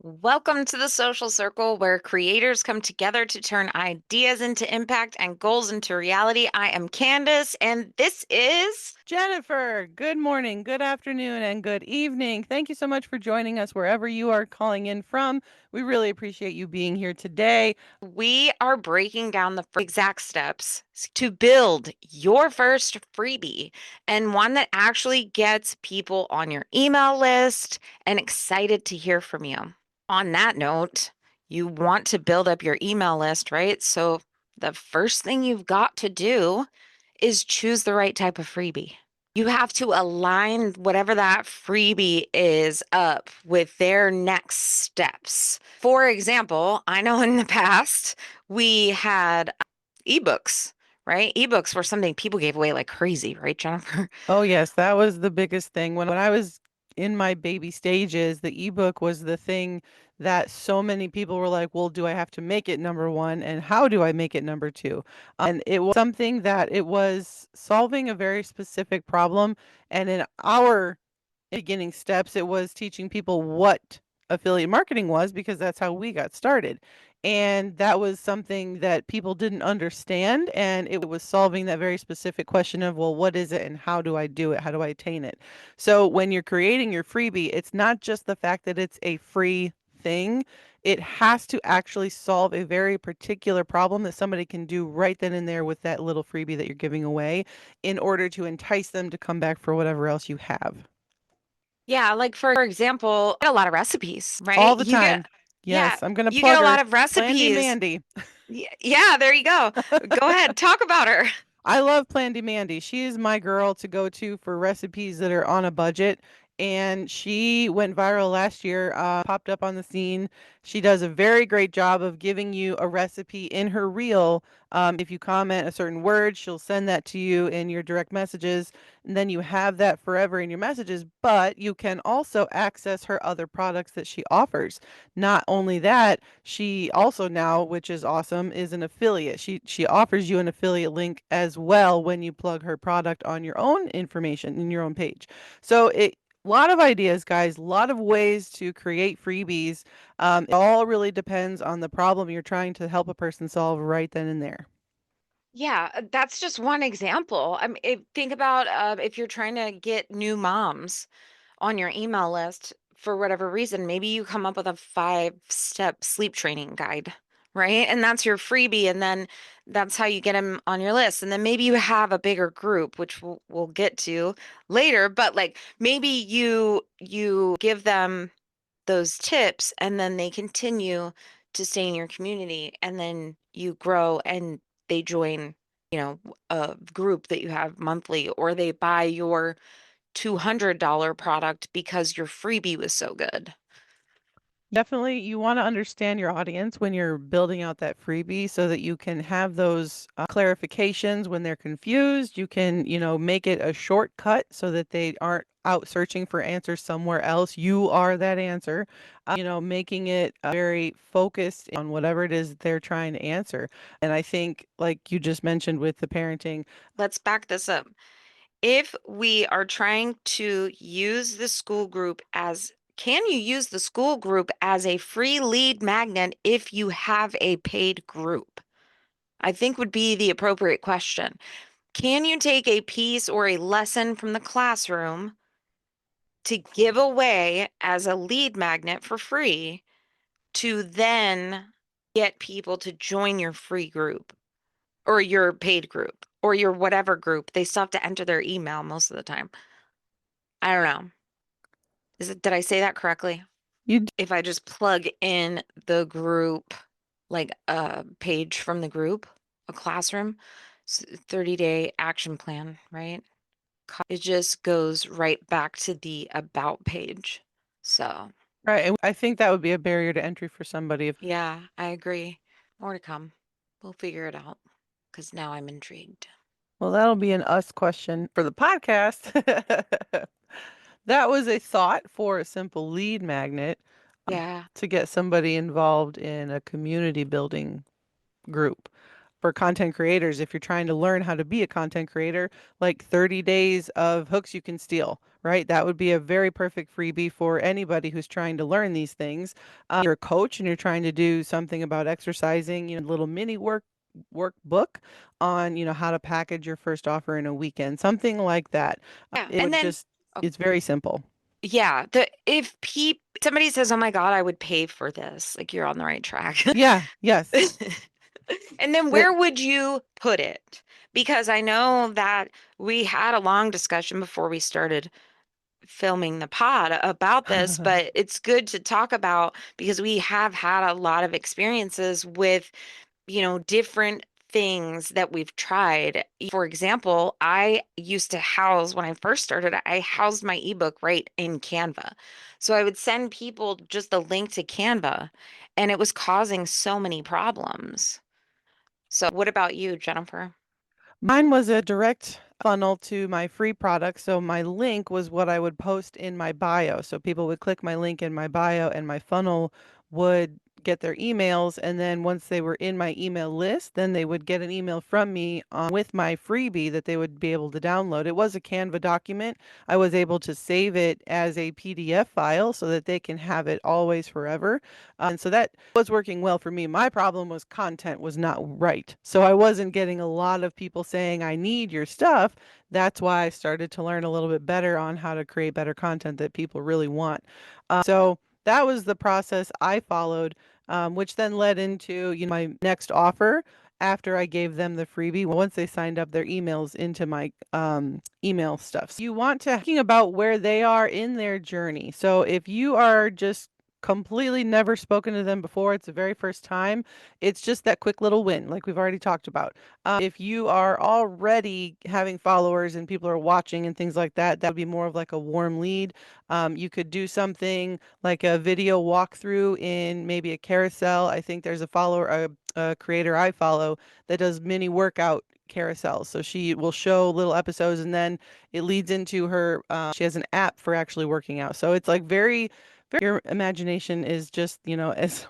Welcome to the social circle where creators come together to turn ideas into impact and goals into reality. I am Candace, and this is Jennifer, good morning, good afternoon, and good evening. Thank you so much for joining us wherever you are calling in from. We really appreciate you being here today. we are breaking down the exact steps to build your first freebie and one that actually gets people on your email list and excited to hear from you. On that note, you want to build up your email list, right? So the first thing you've got to do is choose the right type of freebie. You have to align whatever that freebie is up with their next steps. For example, I know in the past we had ebooks, right? Ebooks were something people gave away like crazy, right, Jennifer? Oh, yes, that was the biggest thing. When I was in my baby stages, the ebook was the thing that so many people were like, well, do I have to make it number one? And how do I make it number two? And it was something that it was solving a very specific problem. And in our beginning steps, it was teaching people what affiliate marketing was because that's how we got started. And that was something that people didn't understand. And it was solving that very specific question of, well, what is it and how do I do it? How do I attain it? So when you're creating your freebie, it's not just the fact that it's a free thing. It has to actually solve a very particular problem that somebody can do right then and there with that little freebie that you're giving away in order to entice them to come back for whatever else you have. Yeah, like for example, a lot of recipes, right? All the time. Yeah, Yes, I'm gonna you get plug a lot her. of Plandy recipes. Mandy. Yeah, there you go. Go ahead, talk about her. I love Plandy Mandy. She is my girl to go to for recipes that are on a budget. And she went viral last year, popped up on the scene. She does a very great job of giving you a recipe in her reel. If you comment a certain word, she'll send that to you in your direct messages. And then you have that forever in your messages. But you can also access her other products that she offers. Not only that, she also now, which is awesome, is an affiliate. She offers you an affiliate link as well when you plug her product on your own information in your own page. So it a lot of ideas, guys, a lot of ways to create freebies. It all really depends on the problem you're trying to help a person solve right then and there. Yeah, that's just one example. I mean, think about if you're trying to get new moms on your email list for whatever reason, maybe you come up with a 5-step sleep training guide, right? And that's your freebie, and then that's how you get them on your list. And then maybe you have a bigger group, which we'll get to later, but like maybe you give them those tips and then they continue to stay in your community and then you grow and they join, a group that you have monthly or they buy your $200 product because your freebie was so good. Definitely, you want to understand your audience when you're building out that freebie so that you can have those clarifications when they're confused. You can, make it a shortcut so that they aren't out searching for answers somewhere else. You are that answer, making it very focused on whatever it is that they're trying to answer. And I think, like you just mentioned with the parenting, Let's back this up. If we are trying to use the school group as can you use the school group as a free lead magnet if you have a paid group? I think would be the appropriate question. Can you take a piece or a lesson from the classroom to give away as a lead magnet for free to then get people to join your free group or your paid group or your whatever group? They still have to enter their email most of the time. I don't know. Did I say that correctly? you If I just plug in the group, like a page from the group, a classroom, 30-day action plan, right? It just goes right back to the about page. So, right? And I think that would be a barrier to entry for somebody if yeah, I agree. More to come. We'll figure it out because now I'm intrigued. well, that'll be an us question for the podcast. That was a thought for a simple lead magnet Yeah. to get somebody involved in a community building group. For content creators, if you're trying to learn how to be a content creator, like 30 days of hooks you can steal, right? That would be a very perfect freebie for anybody who's trying to learn these things. You're a coach and you're trying to do something about exercising, little mini workbook on, how to package your first offer in a weekend, something like that. Yeah. It And would then, just, oh, it's very simple. yeah, the if somebody says, "Oh my God, I would pay for this," like you're on the right track. Yeah, yes. And then It, where would you put it? Because I know that we had a long discussion before we started filming the pod about this, but it's good to talk about because we have had a lot of experiences with, different things that we've tried. For example, I used to house, when I first started, I housed my ebook right in Canva. So I would send people just a link to Canva, and it was causing so many problems. So what about you, Jennifer? Mine was a direct funnel to my free product. So my link was what I would post in my bio. So people would click my link in my bio and my funnel would get their emails. And then once they were in my email list, then they would get an email from me with my freebie that they would be able to download. It was a Canva document. I was able to save it as a PDF file so that they can have it always forever. And so that was working well for me. My problem was content was not right. So I wasn't getting a lot of people saying, I need your stuff. That's why I started to learn a little bit better on how to create better content that people really want. So that was the process I followed, which then led into, my next offer after I gave them the freebie once they signed up their emails into my email stuff. So you want to thinking about where they are in their journey. So if you are just completely never spoken to them before, it's the very first time, it's just that quick little win, like we've already talked about. If you are already having followers and people are watching and things like that, that would be more of like a warm lead. You could do something like a video walkthrough in maybe a carousel. I think there's a creator I follow that does mini workout carousels. So she will show little episodes and then it leads into her, she has an app for actually working out. So it's like your imagination is just, as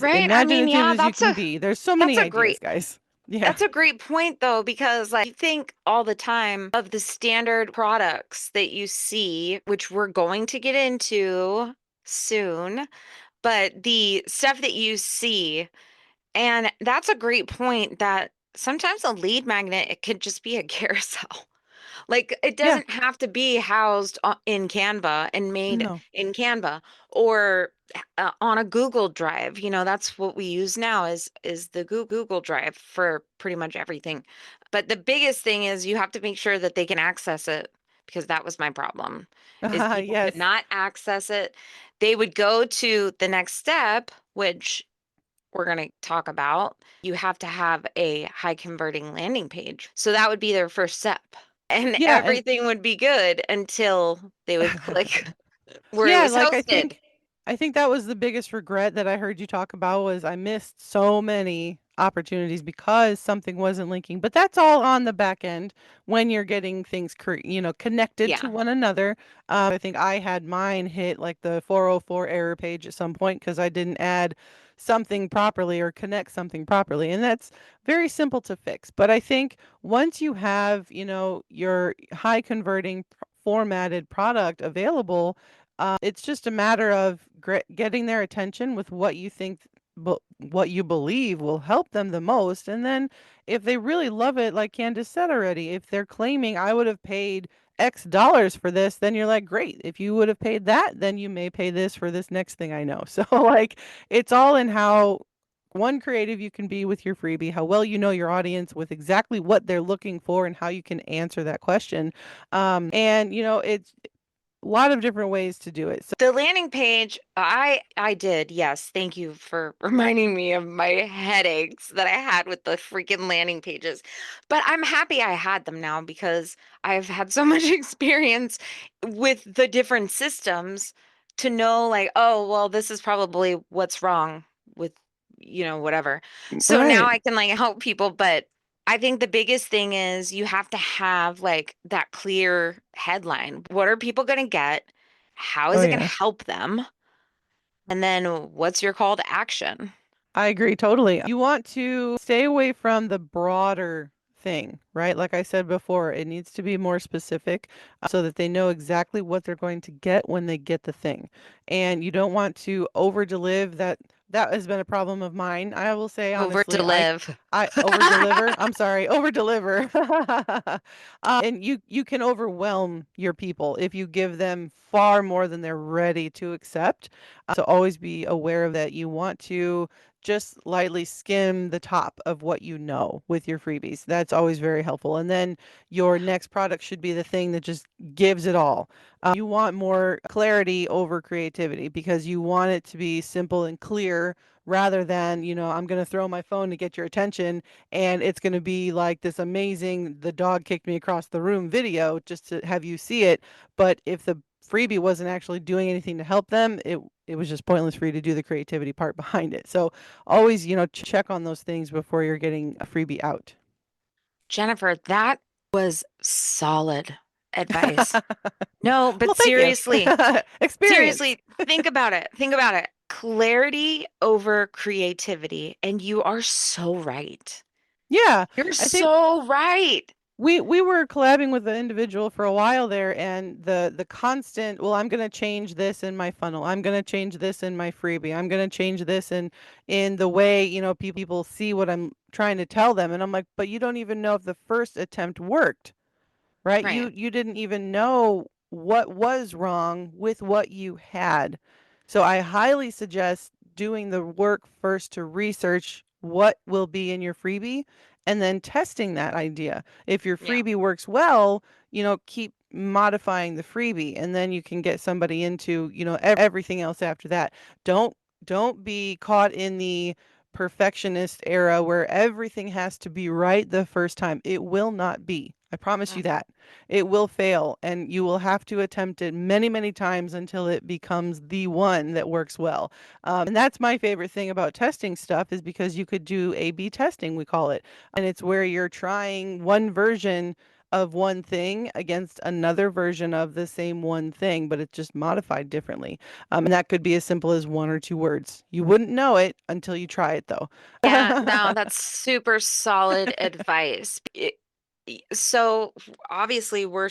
Right? I mean, imaginative yeah, as you can be. There's so that's many a ideas, great guys. Yeah. that's a great point though, because like you think all the time of the standard products that you see, which we're going to get into soon, but the stuff that you see, and that's a great point that sometimes a lead magnet, it could just be a carousel. Like it Yeah. doesn't have to be housed in Canva and made No. in Canva or on a Google Drive. That's what we use now is the Google Drive for pretty much everything. But the biggest thing is you have to make sure that they can access it because that was my problem is people could Yes. not access it. They would go to the next step, which we're going to talk about. You have to have a high converting landing page. So that would be their first step. And Yeah, and everything would be good until they would click where it yeah, was like hosted. I think that was the biggest regret that I heard you talk about was I missed so many opportunities because something wasn't linking. But that's all on the back end when you're getting things connected to Yeah. one another. I think I had mine hit like the 404 error page at some point because I didn't add something properly or connect something properly. And that's very simple to fix. But I think once you have, your high converting formatted product available, it's just a matter of getting their attention with what you think, what you believe will help them the most. And then if they really love it, like Candace said already, if they're claiming I would have paid X dollars for this, then you're like, great. If you would have paid that, then you may pay this for this next thing I know. So like it's all in how one creative you can be with your freebie, how well you know your audience with exactly what they're looking for and how you can answer that question. And it's a lot of different ways to do it. So The landing page, I did. Yes, thank you for reminding me of my headaches that I had with the freaking landing pages. But I'm happy I had them now because I've had so much experience with the different systems to know like, oh, well, this is probably what's wrong with, whatever. So now right. I can like help people, but I think the biggest thing is you have to have like that clear headline. What are people going to get? How Oh is it going to yeah. help them? And then what's your call to action? I agree totally. You want to stay away from the broader thing, right? Like I said before, it needs to be more specific so that they know exactly what they're going to get when they get the thing. And you don't want to over deliver that. That has been a problem of mine. I will say Over honestly, deliver. I over deliver. I'm sorry, over deliver. And you can overwhelm your people if you give them far more than they're ready to accept. So always be aware of that. You want to just lightly skim the top of what you know with your freebies. That's always very helpful. And then your next product should be the thing that just gives it all. You want more clarity over creativity because you want it to be simple and clear rather than, I'm going to throw my phone to get your attention and it's going to be like this amazing, the dog kicked me across the room video just to have you see it. But if the freebie wasn't actually doing anything to help them, it was just pointless for you to do the creativity part behind it. So always, check on those things before you're getting a freebie out. Jennifer, that was solid advice. No, Well, but thank you. Experience. seriously, think about it. Think about it. Clarity over creativity. And you are so right. Yeah, You're I think so right. we were collabing with the individual for a while there, and the constant, well, I'm going to change this in my funnel. I'm going to change this in my freebie. I'm going to change this in the way, people see what I'm trying to tell them. And I'm like, but you don't even know if the first attempt worked. Right? Right. You didn't even know what was wrong with what you had. So I highly suggest doing the work first to research what will be in your freebie and then testing that idea. If your Yeah. freebie works well, keep modifying the freebie and then you can get somebody into, everything else after that. Don't be caught in the perfectionist era where everything has to be right the first time. It will not be. I promise you Mhm. that. It will fail, and you will have to attempt it many, many times until it becomes the one that works well. And that's my favorite thing about testing stuff is because you could do A/B testing, we call it. And it's where you're trying one version of one thing against another version of the same one thing, but it's just modified differently. And that could be as simple as one or two words. You wouldn't know it until you try it, though. Yeah, no, that's super solid advice. So obviously we're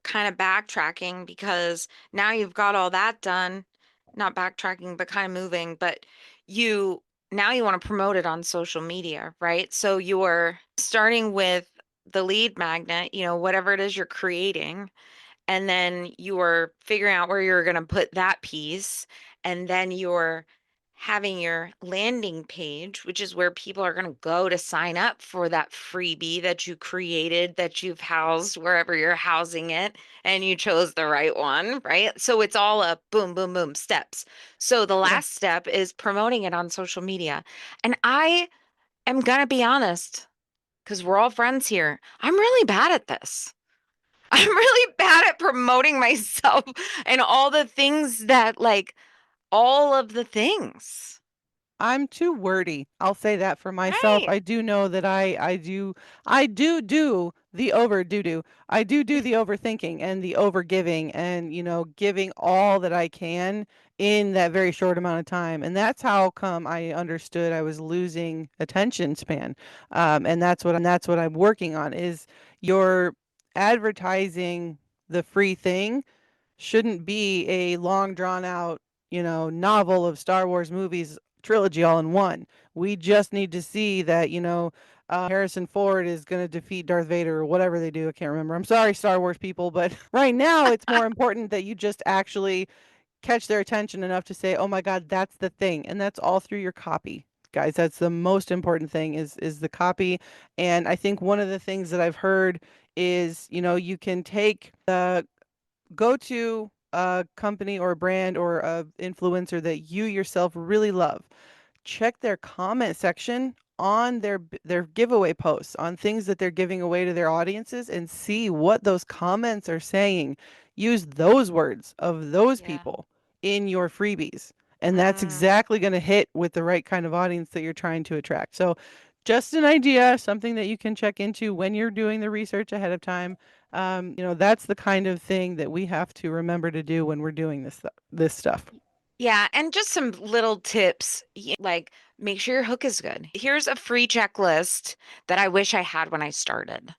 kind of backtracking because now you've got all that done, not backtracking, but kind of moving, but you now you want to promote it on social media, right? So you're starting with the lead magnet, whatever it is you're creating, and then you're figuring out where you're going to put that piece, and then you're having your landing page, which is where people are going to go to sign up for that freebie that you created, that you've housed wherever you're housing it, and you chose the right one, right? So it's all a boom, boom, boom steps. So the Yeah. last step is promoting it on social media. And I am going to be honest, because we're all friends here, I'm really bad at this. I'm really bad at promoting myself and all the things that, like, all of the things. I'm too wordy. I'll say that for myself. Right. I do know that I do the over do. I do the overthinking and the over giving and giving all that I can in that very short amount of time. And that's how come I understood I was losing attention span. And that's what I'm working on is your advertising the free thing shouldn't be a long drawn out, novel of Star Wars movies trilogy all in one. We just need to see that, Harrison Ford is going to defeat Darth Vader or whatever they do. I can't remember. I'm sorry, Star Wars people, but right now it's more important that you just actually catch their attention enough to say, "Oh my God, that's the thing," and that's all through your copy. Guys, that's the most important thing is the copy. And I think one of the things that I've heard is, you can take the go to a company or a brand or a influencer that you yourself really love. Check their comment section on their giveaway posts on things that they're giving away to their audiences and see what those comments are saying. Use those words of those Yeah. people in your freebies. And that's Mm. exactly going to hit with the right kind of audience that you're trying to attract. So just an idea, something that you can check into when you're doing the research ahead of time. That's the kind of thing that we have to remember to do when we're doing this stuff. Yeah, and just some little tips, like make sure your hook is good. Here's a free checklist that I wish I had when I started.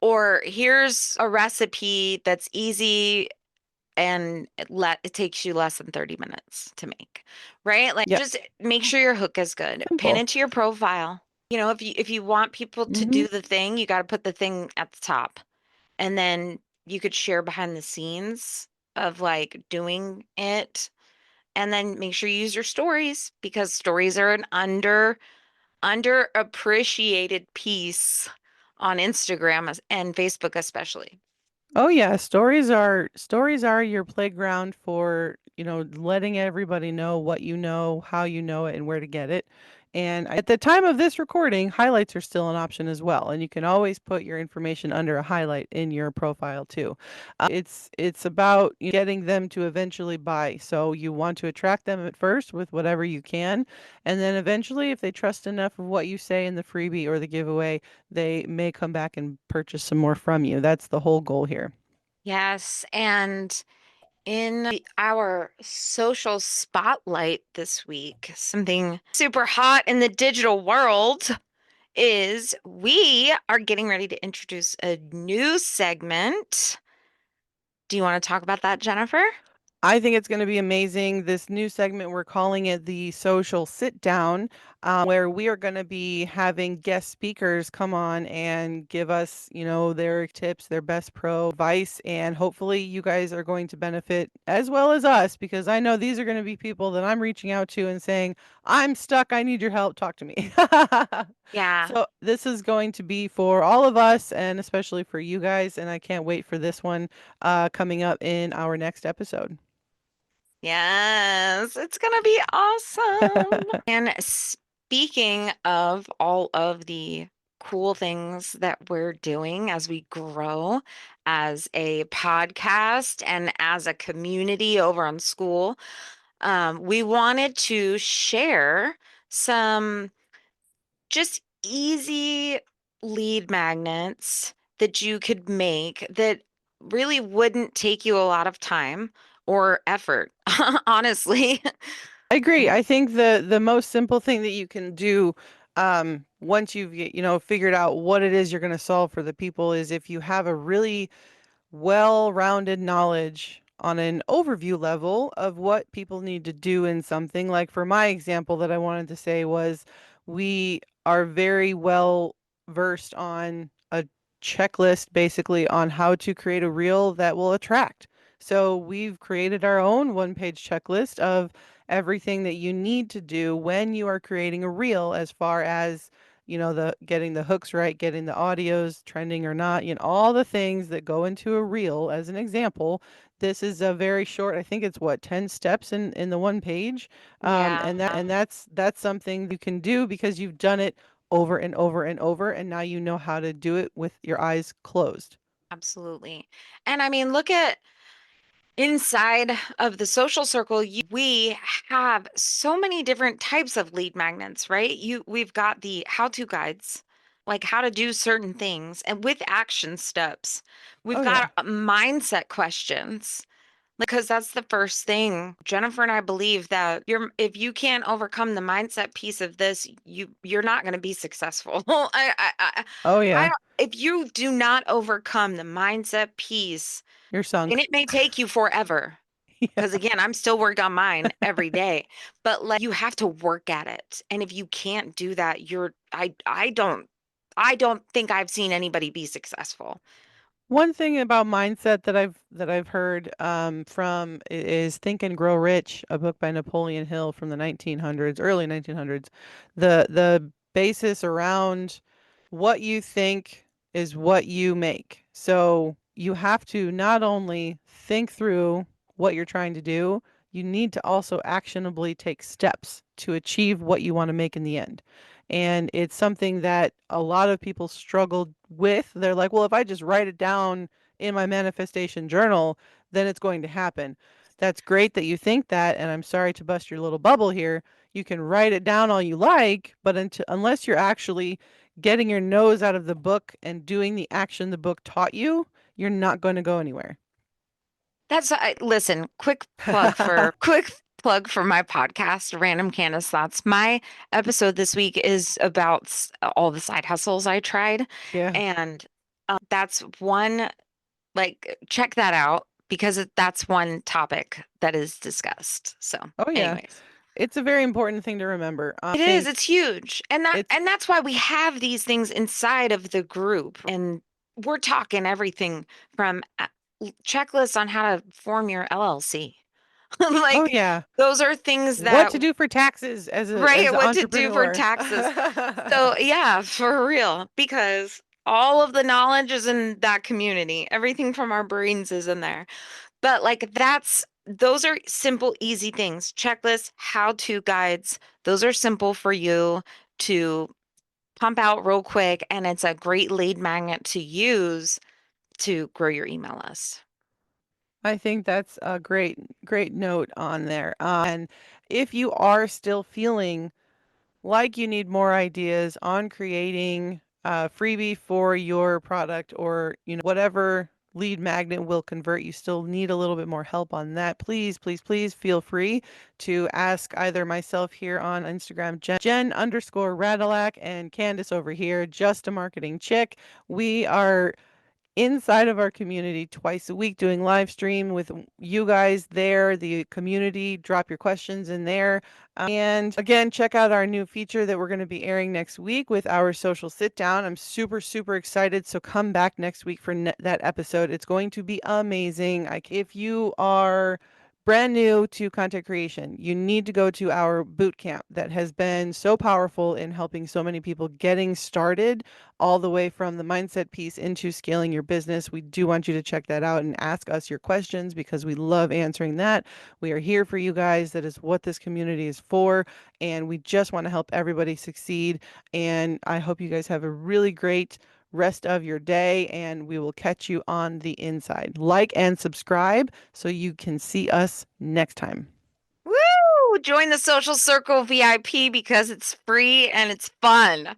Or here's a recipe that's easy and it takes you less than 30 minutes to make, right? Like Yep. just make sure your hook is good. Pin Simple. it to your profile. If you want people to Hmm. do the thing, you got to put the thing at the top. And then you could share behind the scenes of like doing it. And then make sure you use your stories because stories are an underappreciated piece on Instagram and Facebook especially. Oh yeah, stories are your playground for, letting everybody know what you know, how you know it, and where to get it. And at the time of this recording, highlights are still an option as well, and you can always put your information under a highlight in your profile too. It's about getting them to eventually buy. So you want to attract them at first with whatever you can, and then eventually, if they trust enough of what you say in the freebie or the giveaway, they may come back and purchase some more from you. That's the whole goal here. Yes, and in our social spotlight this week, something super hot in the digital world is we are getting ready to introduce a new segment. Do you want to talk about that, Jennifer? I think it's going to be amazing. This new segment, we're calling it the Social Sit Down, where we are going to be having guest speakers come on and give us, their tips, their best pro advice. And hopefully, you guys are going to benefit as well as us, because I know these are going to be people that I'm reaching out to and saying, I'm stuck. I need your help. Talk to me. Yeah. So, this is going to be for all of us and especially for you guys. And I can't wait for this one coming up in our next episode. Yes, it's gonna be awesome. And speaking of all of the cool things that we're doing as we grow as a podcast and as a community over on school, we wanted to share some just easy lead magnets that you could make that really wouldn't take you a lot of time or effort, honestly. I agree. I think the most simple thing that you can do once you've figured out what it is you're going to solve for the people is if you have a really well-rounded knowledge on an overview level of what people need to do in something. Like for my example that I wanted to say was we are very well versed on a checklist basically on how to create a reel that will attract. So we've created our own one-page checklist of everything that you need to do when you are creating a reel as far as the getting the hooks right, getting the audios trending or not, all the things that go into a reel as an example. This is a very short, I think it's what, 10 steps in the one page. Yeah, And that's something you can do because you've done it over and over and over, and now you know how to do it with your eyes closed. absolutely. And I mean, look at inside of the social circle, we have so many different types of lead magnets, right? We've got the how-to guides, like how to do certain things, and with action steps. We've Oh yeah. got mindset questions, because that's the first thing. Jennifer and I believe that if you can't overcome the mindset piece of this, you're not going to be successful. Oh I yeah. don't, if you do not overcome the mindset piece, You're and sunk. it may take you forever. Yeah. Because again, I'm still working on mine every day, but like you have to work at it. And if you can't do that, I don't think I've seen anybody be successful. One thing about mindset that I've heard is Think and Grow Rich, a book by Napoleon Hill from the 1900s, early 1900s. The basis around what you think is what you make. So you have to not only think through what you're trying to do, you need to also actionably take steps to achieve what you want to make in the end. And it's something that a lot of people struggle with. They're like, well, if I just write it down in my manifestation journal, then it's going to happen. That's great that you think that. And I'm sorry to bust your little bubble here. You can write it down all you like, but unless you're actually getting your nose out of the book and doing the action the book taught you, you're not going to go anywhere. Listen, quick plug for quick plug for my podcast, Random Candace Thoughts. My episode this week is about all the side hustles I tried. Yeah. And that's one, like, check that out because that's one topic that is discussed. So, Oh yeah. anyways. It's a very important thing to remember. I It is, think it's huge. it's And that's why we have these things inside of the group. And we're talking everything from checklists on how to form your LLC. oh Like yeah. those are things What that, to do for taxes as right, an what to do for entrepreneur. taxes. So yeah, for real, because all of the knowledge is in that community. Everything from our brains is in there. But like those are simple, easy things. Checklists, how-to guides. Those are simple for you to pump out real quick, and it's a great lead magnet to use to grow your email list. I think that's a great note on there. And if you are still feeling like you need more ideas on creating a freebie for your product or, whatever lead magnet will convert, you still need a little bit more help on that. Please, please, please feel free to ask either myself here on Instagram, Jen_Radilak, and Candace over here, Just a Marketing Chick. We are inside of our community twice a week doing live stream with you guys there, the community. Drop your questions in there. And again, check out our new feature that we're going to be airing next week with our social sit down. I'm super, super excited. So come back next week for that episode. It's going to be amazing. If you are brand new to content creation, you need to go to our boot camp that has been so powerful in helping so many people getting started all the way from the mindset piece into scaling your business. We do want you to check that out and ask us your questions because we love answering that. We are here for you guys. That is what this community is for. And we just want to help everybody succeed. And I hope you guys have a really great rest of your day, and we will catch you on the inside. Like and subscribe so you can see us next time. Woo! Join the Social Circle VIP because it's free and it's fun.